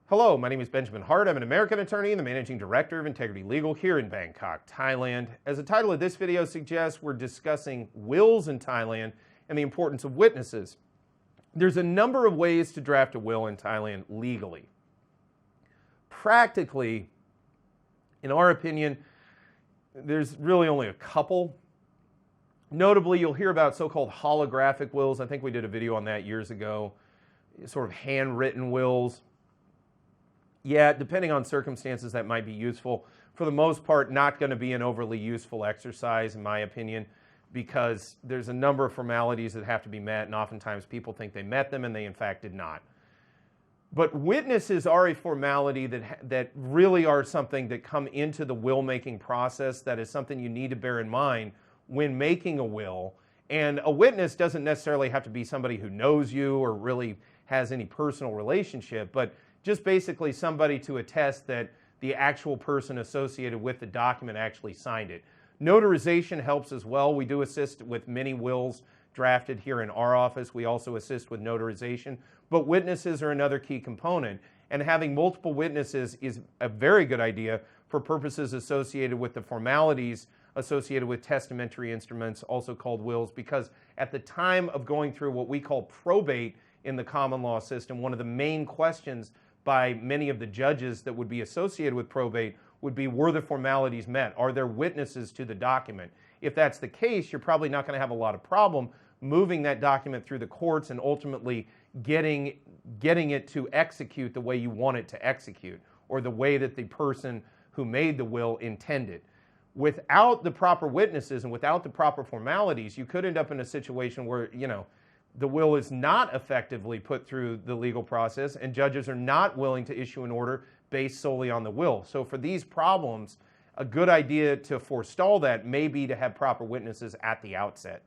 Hello, my name is Benjamin Hart. I'm an American attorney and the Managing Director of Integrity Legal here in Bangkok, Thailand. As the title of this video suggests, we're discussing wills in Thailand and the importance of witnesses. There's a number of ways to draft a will in Thailand legally. Practically, in our opinion, there's really only a couple. Notably, you'll hear about so-called holographic wills. I think we did a video on that years ago, sort of handwritten wills. Yeah, depending on circumstances, that might be useful. For the most part, not going to be an overly useful exercise, in my opinion, because there's a number of formalities that have to be met, and oftentimes people think they met them, and they in fact did not. But witnesses are a formality that really are something that come into the will-making process. That is something you need to bear in mind when making a will. And a witness doesn't necessarily have to be somebody who knows you or really has any personal relationship, but just basically somebody to attest that the actual person associated with the document actually signed it. Notarization helps as well. We do assist with many wills drafted here in our office. We also assist with notarization, but witnesses are another key component. And having multiple witnesses is a very good idea for purposes associated with the formalities associated with testamentary instruments, also called wills, because at the time of going through what we call probate in the common law system, one of the main questions by many of the judges that would be associated with probate would be, were the formalities met? Are there witnesses to the document? If that's the case, you're probably not going to have a lot of problem moving that document through the courts and ultimately getting it to execute the way you want it to execute, or the way that the person who made the will intended. Without the proper witnesses and without the proper formalities, you could end up in a situation where, the will is not effectively put through the legal process, and judges are not willing to issue an order based solely on the will. So for these problems, a good idea to forestall that may be to have proper witnesses at the outset.